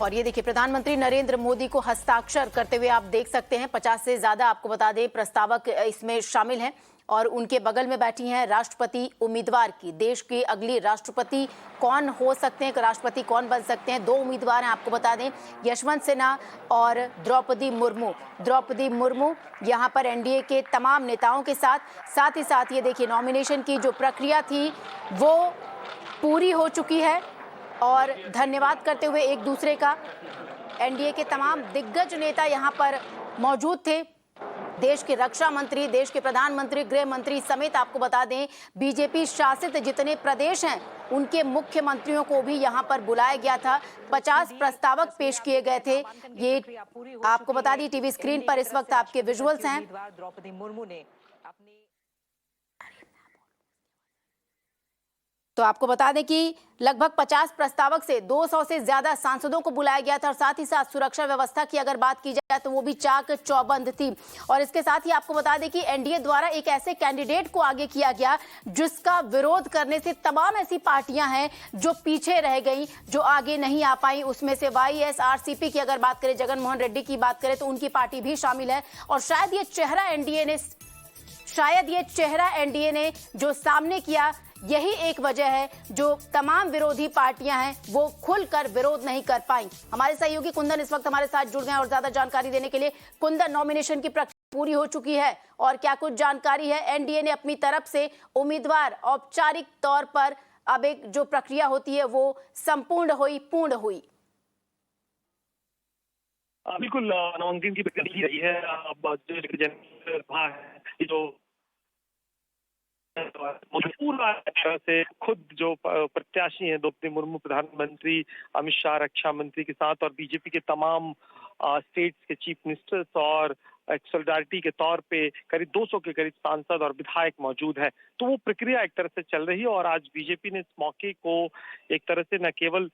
और ये देखिए प्रधानमंत्री नरेंद्र मोदी को हस्ताक्षर करते हुए आप देख सकते हैं 50 से ज्यादा आपको बता दें प्रस्तावक इसमें शामिल हैं और उनके बगल में बैठी हैं राष्ट्रपति उम्मीदवार की। देश की अगली राष्ट्रपति कौन हो सकते हैं, राष्ट्रपति कौन बन सकते हैं, दो उम्मीदवार हैं आपको बता दें, यशवंत सिन्हा और द्रौपदी मुर्मू। द्रौपदी मुर्मू यहाँ पर एनडीए के तमाम नेताओं के साथ ही साथ ये देखिए नॉमिनेशन की जो प्रक्रिया थी वो पूरी हो चुकी है और धन्यवाद करते हुए एक दूसरे का एनडीए के तमाम दिग्गज नेता यहाँ पर मौजूद थे। देश के रक्षा मंत्री, देश के प्रधानमंत्री, गृह मंत्री समेत आपको बता दें बीजेपी शासित जितने प्रदेश हैं उनके मुख्यमंत्रियों को भी यहां पर बुलाया गया था। 50 प्रस्तावक पेश किए गए थे। ये आपको बता दी टीवी स्क्रीन पर इस वक्त आपके विजुअल्स हैं। द्रौपदी मुर्मू ने अपनी तो आपको बता दें कि लगभग 50 प्रस्तावक से 200 से ज्यादा सांसदों को बुलाया गया था और साथ ही साथ सुरक्षा व्यवस्था की अगर बात की जाए तो वो भी चाक चौबंद थी। और इसके साथ ही आपको बता दें कि एनडीए द्वारा एक ऐसे कैंडिडेट को आगे किया गया जिसका विरोध करने से तमाम ऐसी पार्टियां हैं जो पीछे रह गई, जो आगे नहीं आ पाई। उसमें से वाईएसआरसीपी की अगर बात करें, जगन मोहन रेड्डी की बात करें तो उनकी पार्टी भी शामिल है। और शायद ये चेहरा एनडीए ने जो सामने किया, यही एक वजह है जो तमाम विरोधी पार्टियां हैं वो खुलकर विरोध नहीं कर पाई। हमारे सहयोगी कुंदन इस वक्त हमारे साथ जुड़ गए और ज्यादा जानकारी देने के लिए। कुंदन, नॉमिनेशन की प्रक्रिया पूरी हो चुकी है और क्या कुछ जानकारी है? एनडीए ने अपनी तरफ से उम्मीदवार औपचारिक तौर पर अब एक जो प्रक्रिया होती है वो संपूर्ण हुई, पूर्ण हुई। बिल्कुल, नामांकन की प्रक्रिया रही है। अब जो पूरा तरह से खुद जो प्रत्याशी हैं द्रौपदी मुर्मू, प्रधानमंत्री अमित शाह रक्षा मंत्री के साथ और बीजेपी के तमाम स्टेट्स के चीफ मिनिस्टर्स और एक सोलिडारिटी के तौर पे करीब 200 के करीब सांसद और विधायक मौजूद है। तो वो प्रक्रिया एक तरह से चल रही है और आज बीजेपी ने इस मौके को एक तरह से न केवल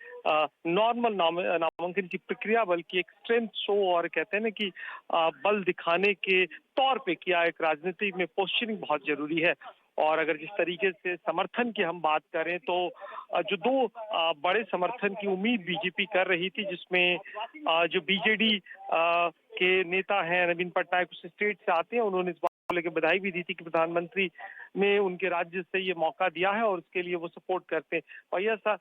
नॉर्मल नामांकन की प्रक्रिया बल्कि एक स्ट्रेंथ शो और कहते हैं ना कि बल दिखाने के तौर पे किया। एक राजनीति में पोस्चरिंग बहुत जरूरी है और अगर जिस तरीके से समर्थन की हम बात करें तो जो दो बड़े समर्थन की उम्मीद बीजेपी कर रही थी, जिसमें जो बीजेडी के नेता हैं नवीन पटनायक उस स्टेट से आते हैं, उन्होंने इस बात को लेकर बधाई भी दी थी कि प्रधानमंत्री ने उनके राज्य से ये मौका दिया है और उसके लिए वो सपोर्ट करते हैं। वाईएसआर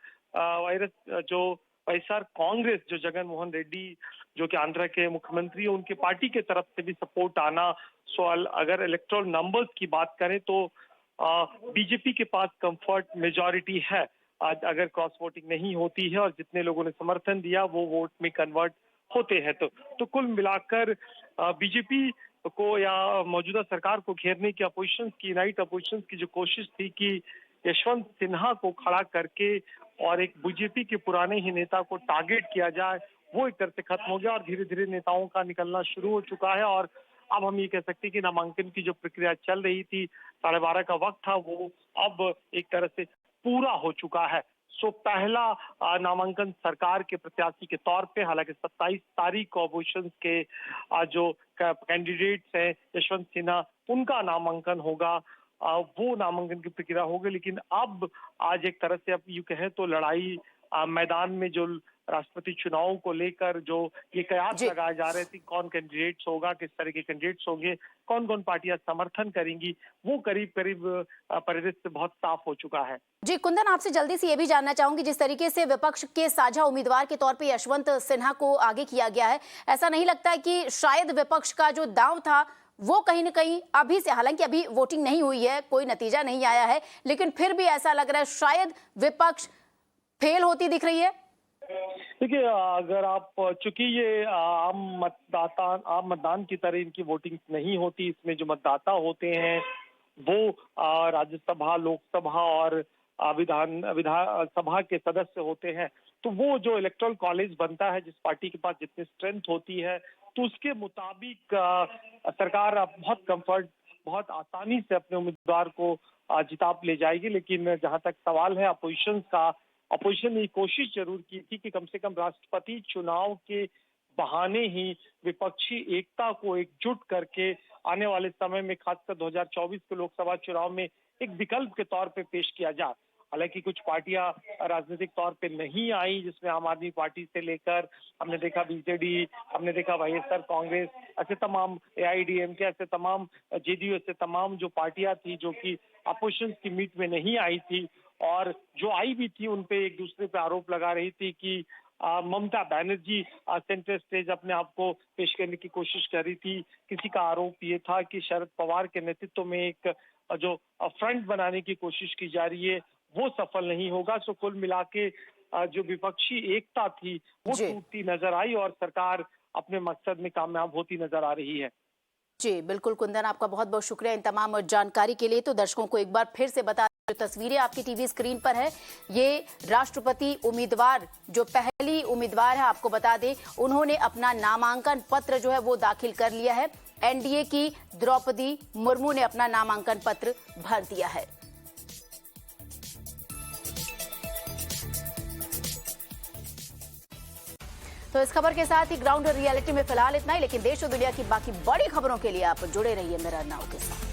कांग्रेस जो जगन मोहन रेड्डी जो कि आंध्र के मुख्यमंत्री है, उनके पार्टी के तरफ से भी सपोर्ट आना। अगर इलेक्टोरल नंबर्स की बात करें तो बीजेपी के पास कंफर्ट मेजॉरिटी है। आज अगर क्रॉस वोटिंग नहीं होती है और जितने लोगों ने समर्थन दिया वो वोट में कन्वर्ट होते हैं तो कुल मिलाकर बीजेपी को या मौजूदा सरकार को घेरने की यूनाइट अपोजिशन की जो कोशिश थी कि यशवंत सिन्हा को खड़ा करके और एक बीजेपी के पुराने ही नेता को टारगेट किया जाए, वो एक तरह से खत्म हो गया और धीरे धीरे नेताओं का निकलना शुरू हो चुका है। और अब हम ये कह सकते हैं कि नामांकन की जो प्रक्रिया चल रही थी, 12:30 का वक्त था, वो अब एक तरह से पूरा हो चुका है। सो पहला नामांकन सरकार के प्रत्याशी के तौर पे, हालांकि 27 तारीख को अपोजिशन के जो कैंडिडेट्स हैं यशवंत सिन्हा, उनका नामांकन होगा, वो नामांकन की प्रक्रिया होगी। लेकिन अब आज एक तरह से अब यूं कहें तो लड़ाई मैदान में जो राष्ट्रपति चुनावों को लेकर जो ये कयास लगाए जा रहे थे, कौन कैंडिडेट्स होगा, किस तरह के कैंडिडेट्स होंगे, कौन कौन पार्टियां समर्थन करेंगी, वो करीब करीब परिदृश्य बहुत साफ हो चुका है। जी कुंदन, आपसे जल्दी से ये भी जानना चाहूंगी, जिस तरीके से विपक्ष के साझा उम्मीदवार के तौर पे यशवंत सिन्हा को आगे किया गया है, ऐसा नहीं लगता है कि शायद विपक्ष का जो दांव था वो कहीं ना कहीं अभी से, हालांकि अभी वोटिंग नहीं हुई है, कोई नतीजा नहीं आया है, लेकिन फिर भी ऐसा लग रहा है शायद विपक्ष फेल होती दिख रही है? देखिए, अगर आप चूंकि ये आम मतदान की तरह इनकी वोटिंग नहीं होती, इसमें जो मतदाता होते हैं वो राज्यसभा, लोकसभा और विधान सभा के सदस्य होते हैं। तो वो जो इलेक्टोरल कॉलेज बनता है, जिस पार्टी के पास जितनी स्ट्रेंथ होती है, तो उसके मुताबिक सरकार बहुत आसानी से अपने उम्मीदवार को जिता ले जाएगी। लेकिन जहां तक सवाल है अपोजिशन ने कोशिश जरूर की थी कि कम से कम राष्ट्रपति चुनाव के बहाने ही विपक्षी एकता को एकजुट करके आने वाले समय में खासकर 2024 के लोकसभा चुनाव में एक विकल्प के तौर पे पेश किया जाए। हालांकि कुछ पार्टियां राजनीतिक तौर पे नहीं आई, जिसमें आम आदमी पार्टी से लेकर हमने देखा बीजेडी, हमने देखा वाईएसआर कांग्रेस, ऐसे तमाम एआईडीएमके, ऐसे तमाम जेडीयू, ऐसे तमाम जो पार्टियां थी जो कि अपोजिशन की मीट में नहीं आई थी, और जो आई भी थी उन पे एक दूसरे पे आरोप लगा रही थी कि ममता बनर्जी सेंटर स्टेज अपने आप को पेश करने की कोशिश कर रही थी। किसी का आरोप ये था कि शरद पवार के नेतृत्व में एक जो फ्रंट बनाने की कोशिश की जा रही है वो सफल नहीं होगा। सो कुल मिला के जो विपक्षी एकता थी वो टूटती नजर आई और सरकार अपने मकसद में कामयाब होती नजर आ रही है। जी बिल्कुल कुंदन, आपका बहुत बहुत शुक्रिया इन तमाम जानकारी के लिए। तो दर्शकों को एक बार फिर से बता, जो तस्वीरें आपकी टीवी स्क्रीन पर है, ये राष्ट्रपति उम्मीदवार, जो पहली उम्मीदवार है, आपको बता दें उन्होंने अपना नामांकन पत्र जो है वो दाखिल कर लिया है। एनडीए की द्रौपदी मुर्मू ने अपना नामांकन पत्र भर दिया है। तो इस खबर के साथ ही ग्राउंड रियलिटी में फिलहाल इतना ही, लेकिन देश और दुनिया की बाकी बड़ी खबरों के लिए आप जुड़े रहिए मिरर नाउ के साथ।